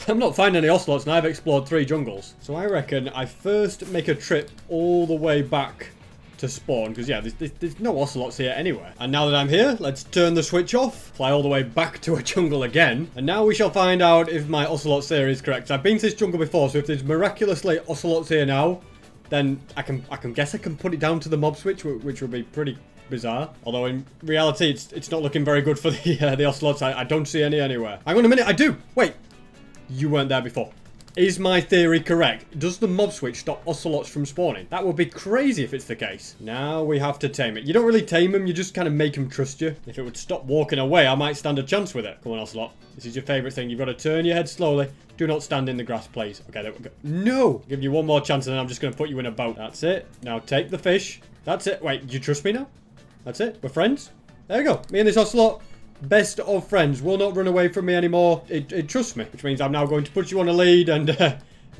I'm not finding any ocelots, and I've explored 3 jungles. So I reckon I first make a trip all the way back to spawn, because yeah, there's no ocelots here anywhere. And now that I'm here, let's turn the switch off, fly all the way back to a jungle again, and now we shall find out if my ocelot theory is correct. I've been to this jungle before, so if there's miraculously ocelots here now, then I can guess I can put it down to the mob switch, which would be pretty bizarre. Although in reality, it's not looking very good for the ocelots. I don't see any anywhere. Hang on a minute, I do. Wait, you weren't there before. Is my theory correct? Does the mob switch stop ocelots from spawning? That would be crazy if it's the case. Now we have to tame it. You don't really tame them, you just kind of make them trust you. If it would stop walking away, I might stand a chance with it. Come on, Ocelot. This is your favorite thing. You've got to turn your head slowly. Do not stand in the grass, please. Okay, there we go. No! Give you one more chance and then I'm just going to put you in a boat. That's it. Now take the fish. That's it. Wait, you trust me now? That's it. We're friends? There you go. Me and this Ocelot, best of friends, will not run away from me anymore. It trusts me, which means I'm now going to put you on a lead and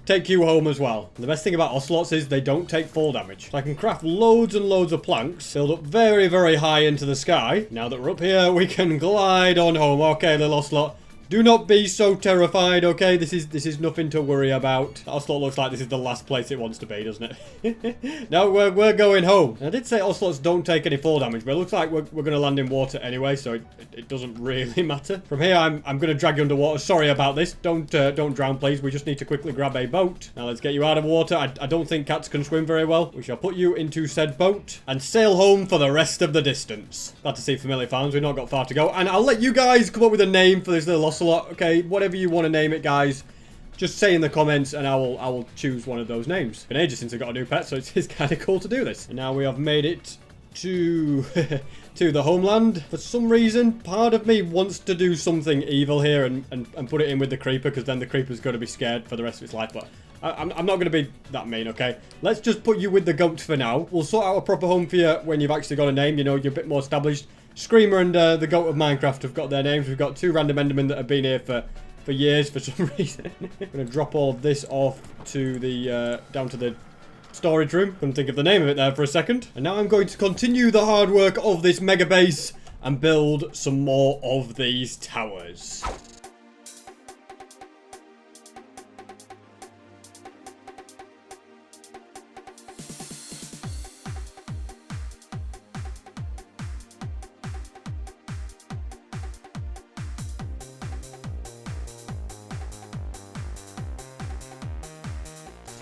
take you home as well. And the best thing about ocelots is they don't take fall damage. So I can craft loads and loads of planks, build up very, very high into the sky. Now that we're up here, we can glide on home. Okay, little Ocelot. Do not be so terrified, okay? This is nothing to worry about. Ocelot looks like this is the last place it wants to be, doesn't it? No, we're going home. And I did say ocelots don't take any fall damage, but it looks like we're going to land in water anyway, so it doesn't really matter. From here, I'm going to drag you underwater. Sorry about this. Don't drown, please. We just need to quickly grab a boat. Now let's get you out of water. I don't think cats can swim very well. We shall put you into said boat and sail home for the rest of the distance. Glad to see familiar farms. We've not got far to go. And I'll let you guys come up with a name for this little ocelot. Okay, whatever you want to name it, guys, just say in the comments and I will choose one of those names. It's been ages since I got a new pet, so it's kind of cool to do this. And now we have made it to to the homeland. For some reason, part of me wants to do something evil here and put it in with the creeper, because then the creeper's going to be scared for the rest of its life. But I'm not going to be that mean, okay? Let's just put you with the goat for now. We'll sort out a proper home for you when you've actually got a name. You know, you're a bit more established. Screamer and the goat of Minecraft have got their names. We've got 2 random endermen that have been here for years for some reason. I'm going to drop all of this off to the down to the storage room. Couldn't think of the name of it there for a second. And now I'm going to continue the hard work of this mega base and build some more of these towers.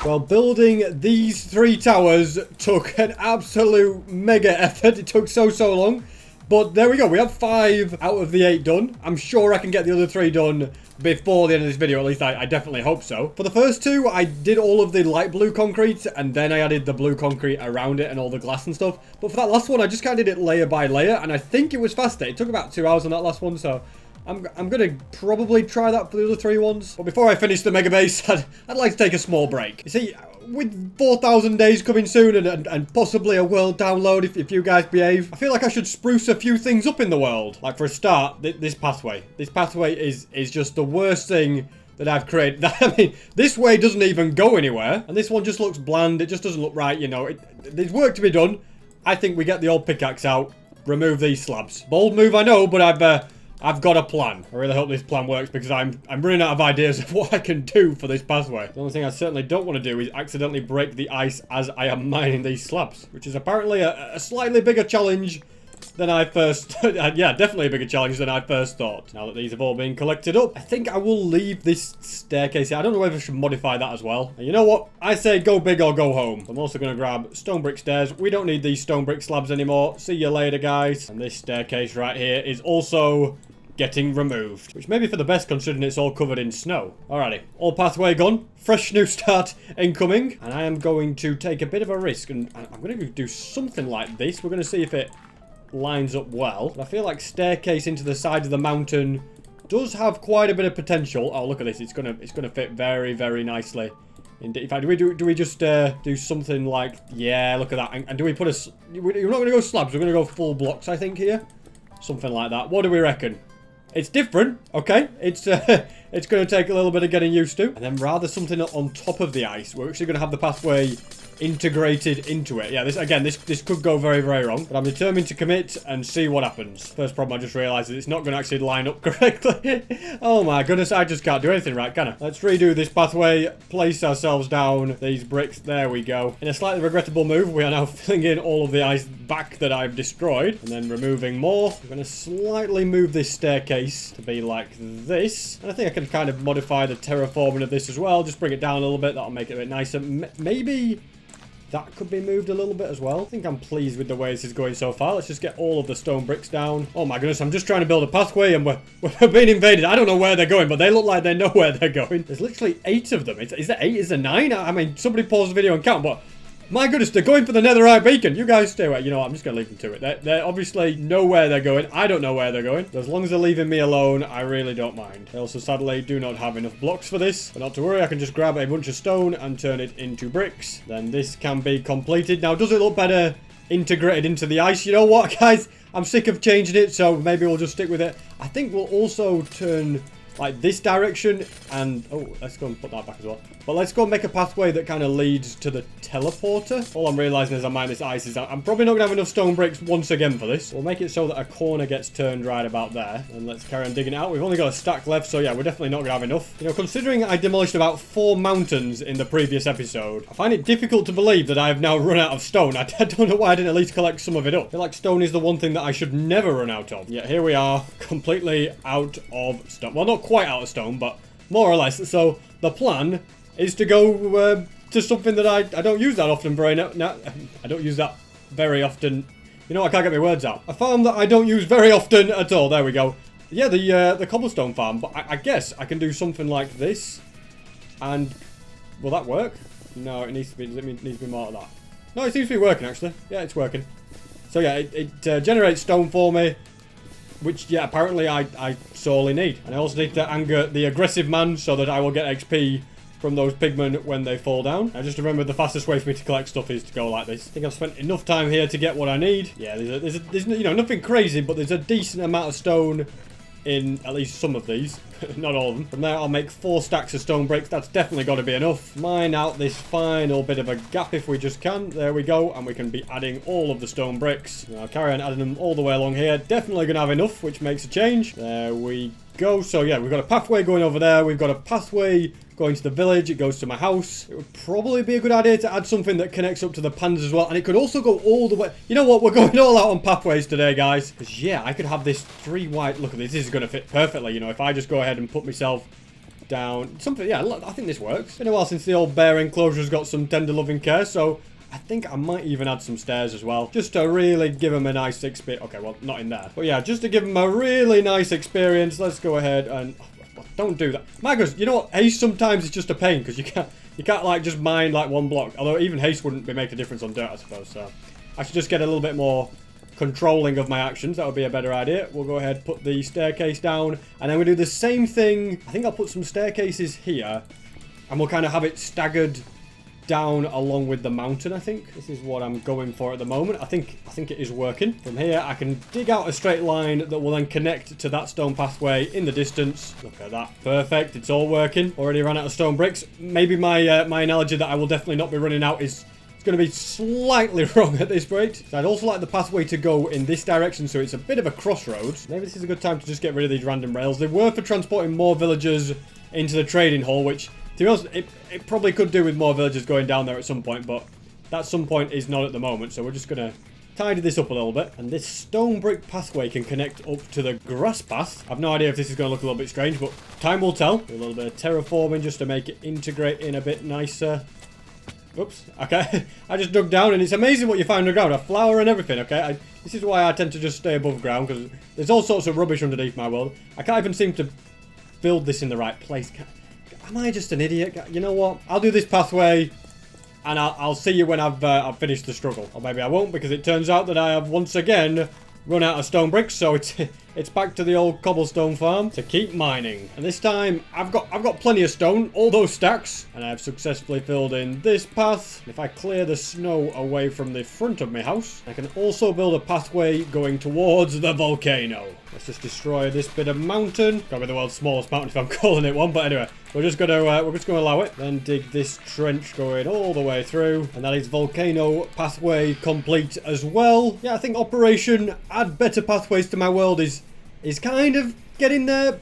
Well, building these 3 towers took an absolute mega effort. It took so long. But there we go. We have 5 out of the 8 done. I'm sure I can get the other 3 done before the end of this video. At least I definitely hope so. For the first 2, I did all of the light blue concrete, and then I added the blue concrete around it and all the glass and stuff. But for that last one, I just kind of did it layer by layer, and I think it was faster. It took about 2 hours on that last one, so I'm going to probably try that for the other 3 ones. But before I finish the mega base, I'd like to take a small break. You see, with 4,000 days coming soon and possibly a world download if you guys behave, I feel like I should spruce a few things up in the world. Like, for a start, this pathway. This pathway is just the worst thing that I've created. I mean, this way doesn't even go anywhere. And this one just looks bland. It just doesn't look right, you know. There's work to be done. I think we get the old pickaxe out, remove these slabs. Bold move, I know, but I've got a plan. I really hope this plan works, because I'm running out of ideas of what I can do for this pathway. The only thing I certainly don't want to do is accidentally break the ice as I am mining these slabs, which is apparently a slightly bigger challenge than I first... yeah, definitely a bigger challenge than I first thought. Now that these have all been collected up, I think I will leave this staircase here. I don't know whether I should modify that as well. And you know what? I say go big or go home. I'm also going to grab stone brick stairs. We don't need these stone brick slabs anymore. See you later, guys. And this staircase right here is also getting removed, which may be for the best considering it's all covered in snow. Alrighty, all pathway gone, fresh new start incoming, and I am going to take a bit of a risk, and I'm going to do something like this. We're going to see if it lines up well. But I feel like staircase into the side of the mountain does have quite a bit of potential. Oh, look at this. It's gonna fit very, very nicely. In fact, do we just do something like, yeah, look at that. And do we put a, we're not going to go slabs, we're going to go full blocks, I think, here. Something like that. What do we reckon? It's different, okay? It's going to take a little bit of getting used to. And then rather something on top of the ice. We're actually going to have the pathway integrated into it. Yeah, this could go very, very wrong. But I'm determined to commit and see what happens. First problem I just realised is it's not going to actually line up correctly. Oh my goodness, I just can't do anything right, can I? Let's redo this pathway, place ourselves down these bricks. There we go. In a slightly regrettable move, we are now filling in all of the ice back that I've destroyed. And then removing more. I'm going to slightly move this staircase to be like this. And I think I can kind of modify the terraforming of this as well. Just bring it down a little bit. That'll make it a bit nicer. Maybe that could be moved a little bit as well. I think I'm pleased with the way this is going so far. Let's just get all of the stone bricks down. Oh my goodness, I'm just trying to build a pathway and we're being invaded. I don't know where they're going, but they look like they know where they're going. There's literally 8 of them. Is there 8? Is there 9? I mean, somebody pause the video and count, but my goodness, they're going for the netherite beacon. You guys stay away. You know what? I'm just going to leave them to it. They obviously know where they're going. I don't know where they're going. But as long as they're leaving me alone, I really don't mind. I also, sadly, do not have enough blocks for this. But not to worry, I can just grab a bunch of stone and turn it into bricks. Then this can be completed. Now, does it look better integrated into the ice? You know what, guys? I'm sick of changing it, so maybe we'll just stick with it. I think we'll also turn like this direction and oh, let's go and put that back as well. But let's go and make a pathway that kind of leads to the teleporter. All I'm realizing as I mine this ice is that I'm probably not gonna have enough stone bricks once again for this. We'll make it so that a corner gets turned right about there, and let's carry on digging it out. We've only got a stack left, so yeah, we're definitely not gonna have enough. You know, considering I demolished about 4 mountains in the previous episode, I find it difficult to believe that I have now run out of stone. I don't know why I didn't at least collect some of it up. I feel like stone is the one thing that I should never run out of. Yet here we are, completely out of stone. Well, not quite out of stone, but more or less. So the plan is to go to something that I don't use that often, Brain. No, I don't use that very often. You know, I can't get my words out. A farm that I don't use very often at all. There we go. Yeah, the cobblestone farm. But I guess I can do something like this. And will that work? No, it needs to be. Does it need to be more of that? No, it seems to be working actually. Yeah, it's working. So yeah, it generates stone for me. Which, yeah, apparently I sorely need. And I also need to anger the aggressive man so that I will get XP from those pigmen when they fall down. I just remember the fastest way for me to collect stuff is to go like this. I think I've spent enough time here to get what I need. Yeah, there's you know, nothing crazy, but there's a decent amount of stone in at least some of these. Not all of them. From there, I'll make 4 stacks of stone bricks. That's definitely got to be enough. Mine out this final bit of a gap if we just can. There we go. And we can be adding all of the stone bricks. I'll carry on adding them all the way along here. Definitely going to have enough, which makes a change. There we go. So yeah, we've got a pathway going over there. We've got a pathway going to the village. It goes to my house. It would probably be a good idea to add something that connects up to the pandas as well. And it could also go all the way. You know what? We're going all out on pathways today, guys. Because yeah, I could have this 3 white. Look at this. This is going to fit perfectly. You know, if I just go ahead and put myself down something. Yeah, look, I think this works. Been a while since the old bear enclosure's got some tender loving care. So I think I might even add some stairs as well. Just to really give them a nice experience. Okay, well, not in there. But yeah, just to give them a really nice experience. Let's go ahead and don't do that. My goodness, you know what? Haste sometimes is just a pain because you can't like just mine like 1 block. Although even haste wouldn't be make a difference on dirt, I suppose. So I should just get a little bit more controlling of my actions. That would be a better idea. We'll go ahead, put the staircase down, and then we'll do the same thing. I think I'll put some staircases here, and we'll kind of have it staggered down along with the mountain. I think this is what I'm going for at the moment. I think it is working. From here I can dig out a straight line that will then connect to that stone pathway in the distance. Look at that. Perfect. It's all working. Already ran out of stone bricks. Maybe my my analogy that I will definitely not be running out is going to be slightly wrong at this rate. So I'd also like the pathway to go in this direction, so it's a bit of a crossroads. Maybe this is a good time to just get rid of these random rails. They were for transporting more villagers into the trading hall, which, to be honest, it probably could do with more villagers going down there at some point, but that some point is not at the moment, so we're just going to tidy this up a little bit. And this stone brick pathway can connect up to the grass path. I've no idea if this is going to look a little bit strange, but time will tell. Do a little bit of terraforming just to make it integrate in a bit nicer. Oops. Okay. I just dug down, and it's amazing what you find underground. A flower and everything, okay? This is why I tend to just stay above ground, because there's all sorts of rubbish underneath my world. I can't even seem to build this in the right place. Am I just an idiot? You know what? I'll do this pathway, and I'll see you when I've finished the struggle. Or maybe I won't, because it turns out that I have once again run out of stone bricks, so it's back to the old cobblestone farm to keep mining. And this time I've got plenty of stone, all those stacks, and I've successfully filled in this path. If I clear the snow away from the front of my house, I can also build a pathway going towards the volcano. Let's just destroy this bit of mountain. Gotta be the world's smallest mountain if I'm calling it one, but anyway, we're just gonna allow it. Then dig this trench going all the way through, and that is volcano pathway complete as well. Yeah, I think Operation Add Better Pathways to My World is kind of getting there.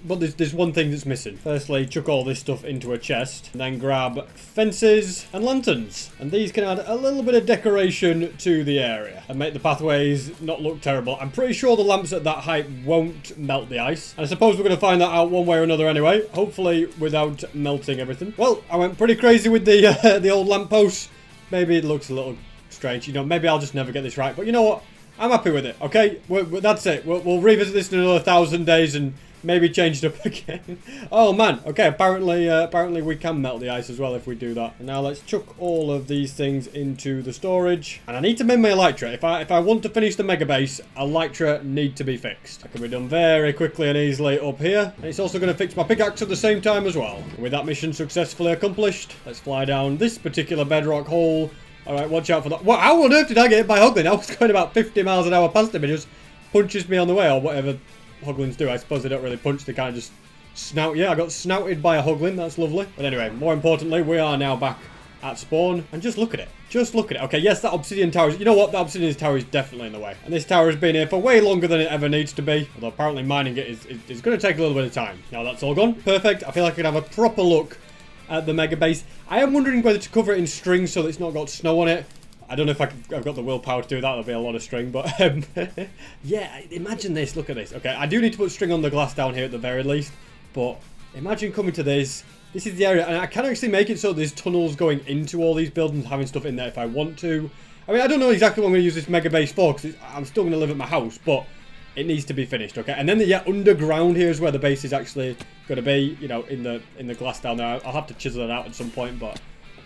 But there's one thing that's missing. Firstly, chuck all this stuff into a chest, and then grab fences and lanterns. And these can add a little bit of decoration to the area and make the pathways not look terrible. I'm pretty sure the lamps at that height won't melt the ice. And I suppose we're going to find that out one way or another anyway. Hopefully without melting everything. Well, I went pretty crazy with the the old lampposts. Maybe it looks a little strange. You know, maybe I'll just never get this right. But you know what? I'm happy with it, okay? That's it. We'll revisit this in another 1,000 days and maybe change it up again. Oh man, okay, apparently we can melt the ice as well if we do that. And now let's chuck all of these things into the storage. And I need to mend my elytra. If I want to finish the Megabase, elytra need to be fixed. That can be done very quickly and easily up here. And it's also going to fix my pickaxe at the same time as well. And with that mission successfully accomplished, let's fly down this particular bedrock hole. Alright, watch out for that. What? How on earth did I get hit by Hoglin? I was going about 50 miles an hour past him and just punches me on the way, or whatever Hoglins do. I suppose they don't really punch, they kind of just snout. Yeah, I got snouted by a Hoglin, that's lovely. But anyway, more importantly, we are now back at spawn, and just look at it. Just look at it. Okay, yes, that obsidian tower is, you know what, that obsidian tower is definitely in the way. And this tower has been here for way longer than it ever needs to be. Although apparently mining it is going to take a little bit of time. Now that's all gone. Perfect. I feel like I can have a proper look at the Megabase. I am wondering whether to cover it in string so that it's not got snow on it. I don't know if I've got the willpower to do that. That'll be a lot of string, but yeah, imagine this. Look at this. Okay, I do need to put string on the glass down here at the very least, but imagine coming to this. This is the area, and I can actually make it so there's tunnels going into all these buildings, having stuff in there if I want to. I mean, I don't know exactly what I'm going to use this Megabase for, because I'm still going to live at my house, but it needs to be finished, okay? And then the underground here is where the base is actually going to be, you know, in the glass down there. I'll have to chisel that out at some point, but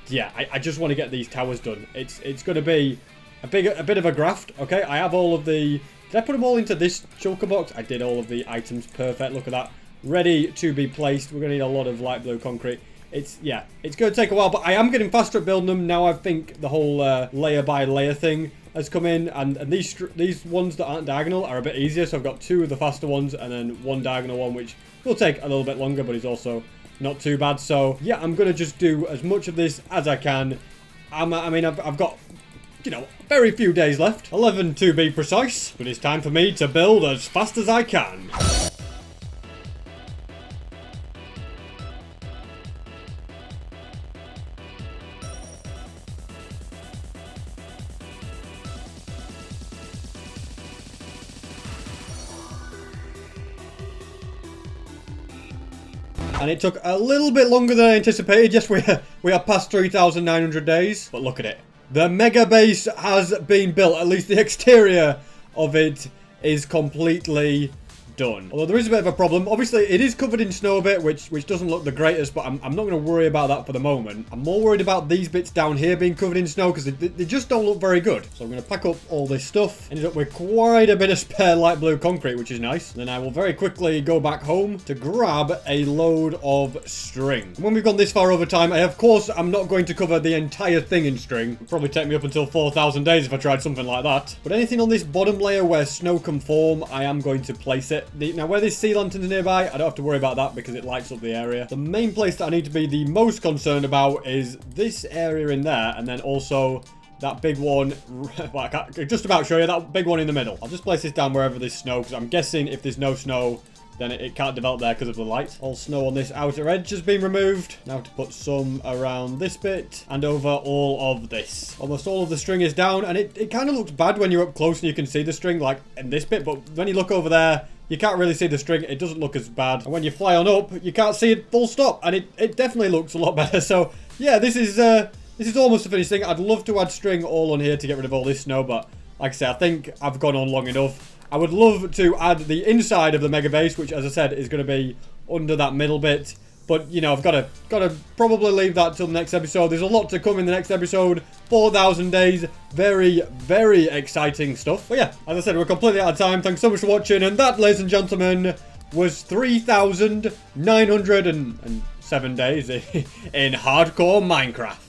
yeah, I just want to get these towers done. It's going to be a bit of a graft, okay? I have all of the... Did I put them all into this choker box? I did all of the items. Perfect. Look at that. Ready to be placed. We're going to need a lot of light blue concrete. It's going to take a while, but I am getting faster at building them. Now I think the whole layer by layer thing has come in, and these ones that aren't diagonal are a bit easier. So I've got two of the faster ones and then one diagonal one, which will take a little bit longer, but is also not too bad. So yeah, I'm going to just do as much of this as I can. I mean, I've got, you know, very few days left. 11 to be precise. But it's time for me to build as fast as I can. And it took a little bit longer than I anticipated. Yes, we are past 3,900 days. But look at it. The Megabase has been built. At least the exterior of it is completely done. Although there is a bit of a problem. Obviously, it is covered in snow a bit, which doesn't look the greatest, but I'm not going to worry about that for the moment. I'm more worried about these bits down here being covered in snow, because they just don't look very good. So I'm going to pack up all this stuff. Ended up with quite a bit of spare light blue concrete, which is nice. And then I will very quickly go back home to grab a load of string. When we've gone this far over time, of course, I'm not going to cover the entire thing in string. It'd probably take me up until 4,000 days if I tried something like that. But anything on this bottom layer where snow can form, I am going to place it. Now, where there's sea lanterns nearby, I don't have to worry about that because it lights up the area. The main place that I need to be the most concerned about is this area in there, and then also that big one. Well, I can't just about show you that big one in the middle. I'll just place this down wherever there's snow, because I'm guessing if there's no snow, then it can't develop there because of the light. All snow on this outer edge has been removed. Now to put some around this bit and over all of this. Almost all of the string is down, and it kind of looks bad when you're up close and you can see the string, like in this bit, but when you look over there, you can't really see the string. It doesn't look as bad. And when you fly on up, you can't see it full stop. And it definitely looks a lot better. So, yeah, this is almost a finished thing. I'd love to add string all on here to get rid of all this snow. But, like I said, I think I've gone on long enough. I would love to add the inside of the Megabase, which, as I said, is going to be under that middle bit. But, you know, I've got to probably leave that till the next episode. There's a lot to come in the next episode. 4,000 days. Very, very exciting stuff. But yeah, as I said, we're completely out of time. Thanks so much for watching. And that, ladies and gentlemen, was 3,907 days in hardcore Minecraft.